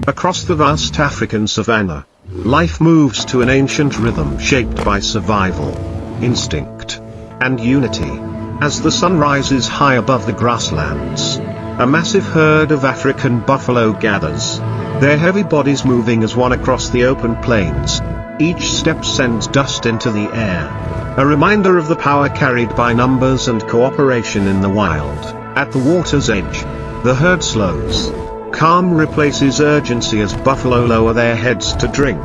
Across the vast African savannah, life moves to an ancient rhythm shaped by survival, instinct, and unity. As the sun rises high above the grasslands, a massive herd of African buffalo gathers, their heavy bodies moving as one across the open plains. Each step sends dust into the air, a reminder of the power carried by numbers and cooperation in the wild. At the water's edge, the herd slows. Calm replaces urgency as buffalo lower their heads to drink,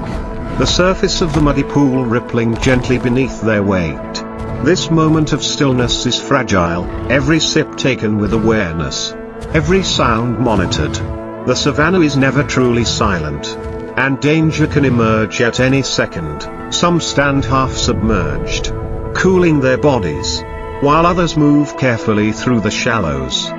the surface of the muddy pool rippling gently beneath their weight. This moment of stillness is fragile, every sip taken with awareness, every sound monitored. The savannah is never truly silent, and danger can emerge at any second. Some stand half submerged, cooling their bodies, while others move carefully through the shallows.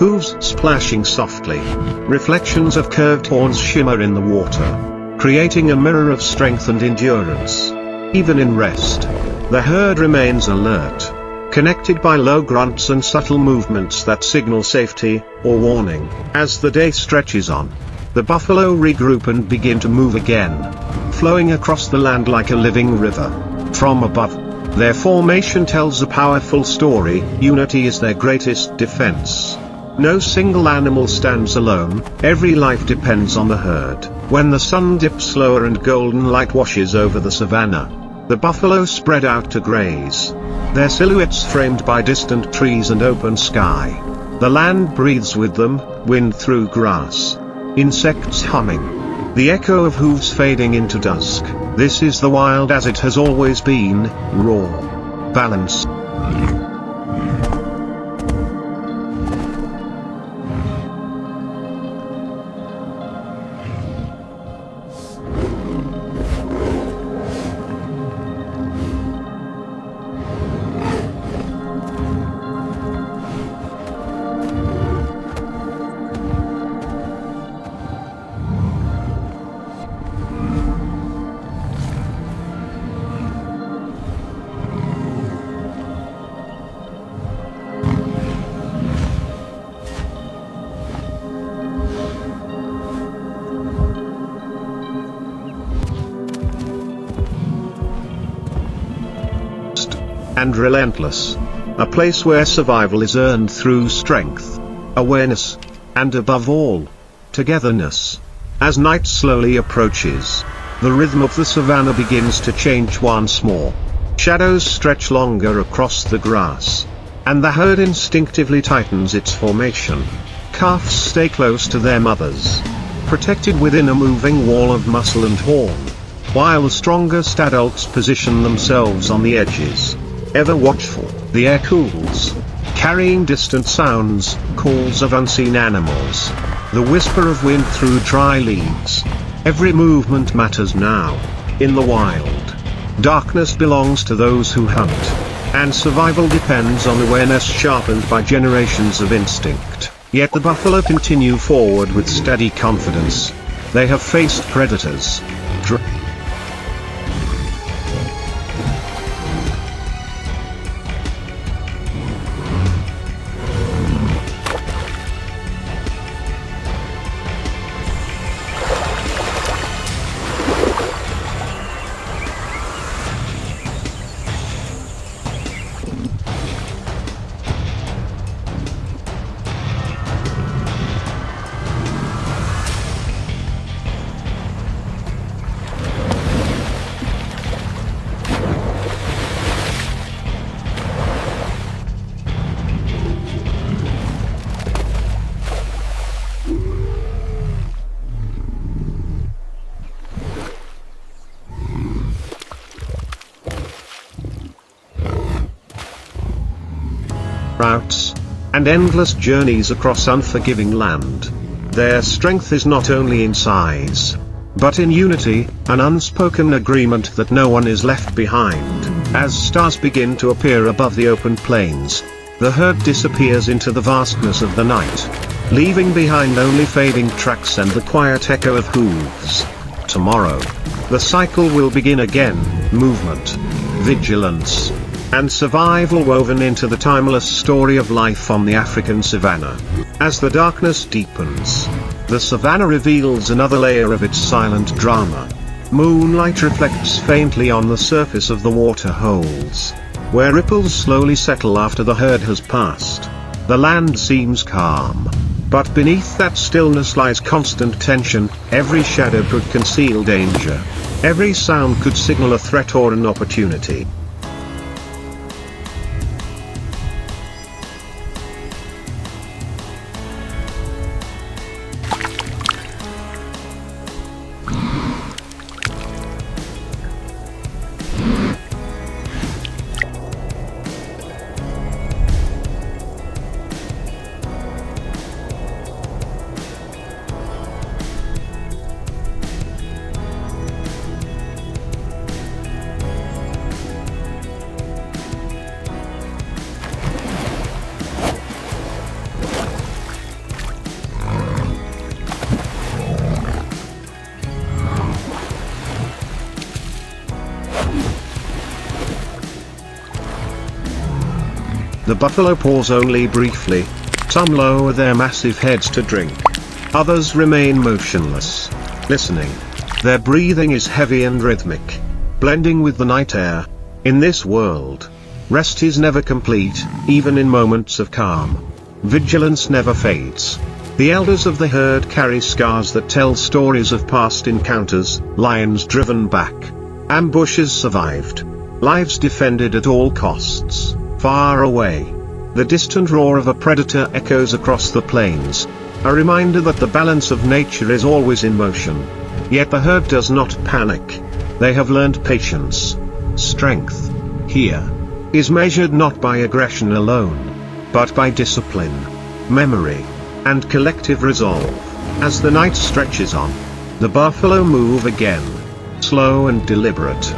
Hooves splashing softly. Reflections of curved horns shimmer in the water, creating a mirror of strength and endurance. Even in rest, the herd remains alert, connected by low grunts and subtle movements that signal safety or warning. As the day stretches on, the buffalo regroup and begin to move again, flowing across the land like a living river. From above, their formation tells a powerful story: unity is their greatest defense. No single animal stands alone, every life depends on the herd. When the sun dips lower and golden light washes over the savannah, the buffalo spread out to graze, their silhouettes framed by distant trees and open sky. The land breathes with them, wind through grass, insects humming, the echo of hooves fading into dusk. This is the wild as it has always been, raw, balanced. And relentless. A place where survival is earned through strength, awareness, and above all, togetherness. As night slowly approaches, the rhythm of the savannah begins to change once more. Shadows stretch longer across the grass, and the herd instinctively tightens its formation. Calves stay close to their mothers, protected within a moving wall of muscle and horn, while the strongest adults position themselves on the edges. Ever watchful, the air cools, carrying distant sounds, calls of unseen animals, the whisper of wind through dry leaves. Every movement matters now. In the wild, darkness belongs to those who hunt, and survival depends on awareness sharpened by generations of instinct. Yet the buffalo continue forward with steady confidence. They have faced predators, routes, and endless journeys across unforgiving land. Their strength is not only in size, but in unity, an unspoken agreement that no one is left behind. As stars begin to appear above the open plains, the herd disappears into the vastness of the night, leaving behind only fading tracks and the quiet echo of hooves. Tomorrow, the cycle will begin again: movement, vigilance, and survival woven into the timeless story of life on the African savannah. As the darkness deepens, the savannah reveals another layer of its silent drama. Moonlight reflects faintly on the surface of the water holes, where ripples slowly settle after the herd has passed. The land seems calm, but beneath that stillness lies constant tension. Every shadow could conceal danger. Every sound could signal a threat or an opportunity. The buffalo pause only briefly. Some lower their massive heads to drink. Others remain motionless, listening. Their breathing is heavy and rhythmic, blending with the night air. In this world, rest is never complete, even in moments of calm. Vigilance never fades. The elders of the herd carry scars that tell stories of past encounters, lions driven back, ambushes survived, lives defended at all costs. Far away, the distant roar of a predator echoes across the plains, a reminder that the balance of nature is always in motion. Yet the herd does not panic. They have learned patience. Strength, here, is measured not by aggression alone, but by discipline, memory, and collective resolve. As the night stretches on, the buffalo move again, slow and deliberate.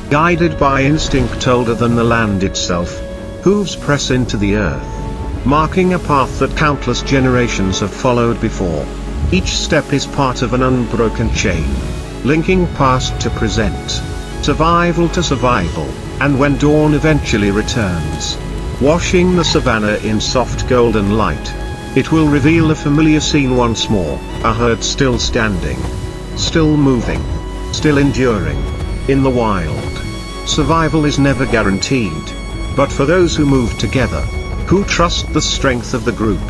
Guided by instinct older than the land itself, hooves press into the earth, marking a path that countless generations have followed before. Each step is part of an unbroken chain, linking past to present, survival to survival, and when dawn eventually returns, washing the savannah in soft golden light, it will reveal the familiar scene once more, a herd still standing, still moving, still enduring. In the wild, survival is never guaranteed. But for those who move together, who trust the strength of the group,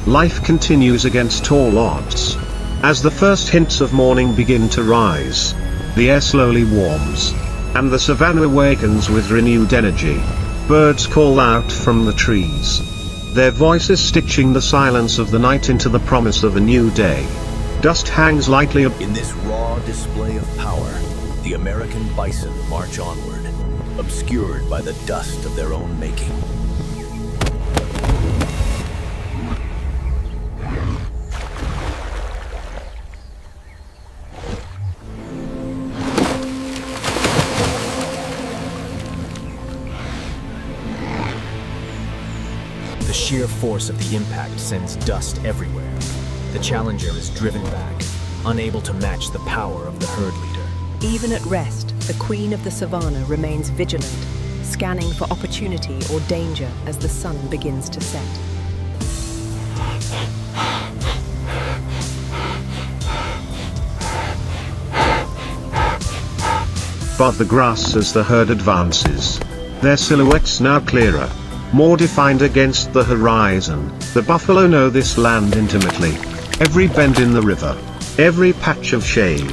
life continues against all odds. As the first hints of morning begin to rise, the air slowly warms, and the savannah awakens with renewed energy. Birds call out from the trees, their voices stitching the silence of the night into the promise of a new day. Dust hangs lightly in this raw display of power. The American bison march onward, obscured by the dust of their own making. The sheer force of the impact sends dust everywhere. The challenger is driven back, unable to match the power of the herd leader. Even at rest, the queen of the savannah remains vigilant, scanning for opportunity or danger as the sun begins to set. Above the grass as the herd advances, their silhouettes now clearer, more defined against the horizon. The buffalo know this land intimately. Every bend in the river, every patch of shade,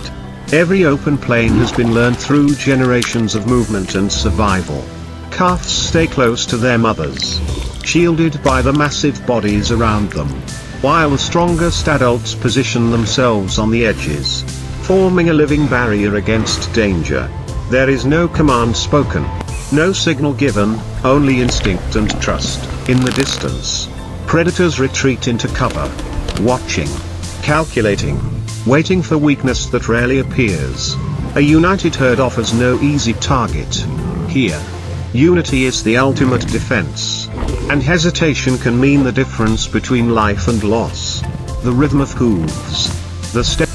every open plain has been learned through generations of movement and survival. Calves stay close to their mothers, shielded by the massive bodies around them, while the strongest adults position themselves on the edges, forming a living barrier against danger. There is no command spoken, no signal given, only instinct and trust. In the distance, predators retreat into cover, watching, calculating, waiting for weakness that rarely appears. A united herd offers no easy target. Here, unity is the ultimate defense, and hesitation can mean the difference between life and loss. The rhythm of hooves, the step.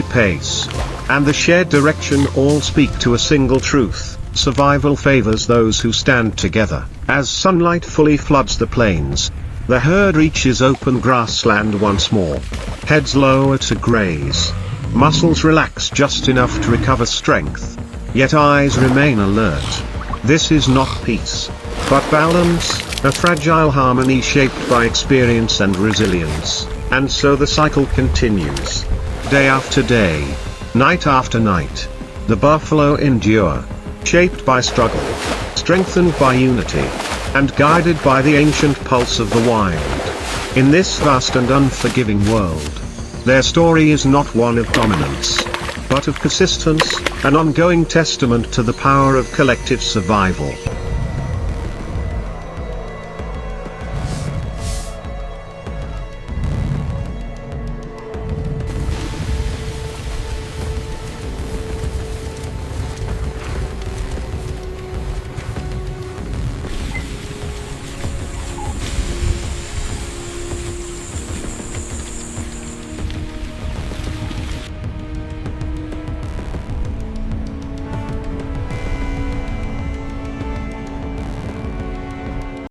steady pace, and the shared direction all speak to a single truth: survival favors those who stand together. As sunlight fully floods the plains, the herd reaches open grassland once more. Heads lower to graze. Muscles relax just enough to recover strength. Yet eyes remain alert. This is not peace, but balance, a fragile harmony shaped by experience and resilience. And so the cycle continues. Day after day, night after night, the buffalo endure, shaped by struggle, strengthened by unity, and guided by the ancient pulse of the wild. In this vast and unforgiving world, their story is not one of dominance, but of persistence, an ongoing testament to the power of collective survival.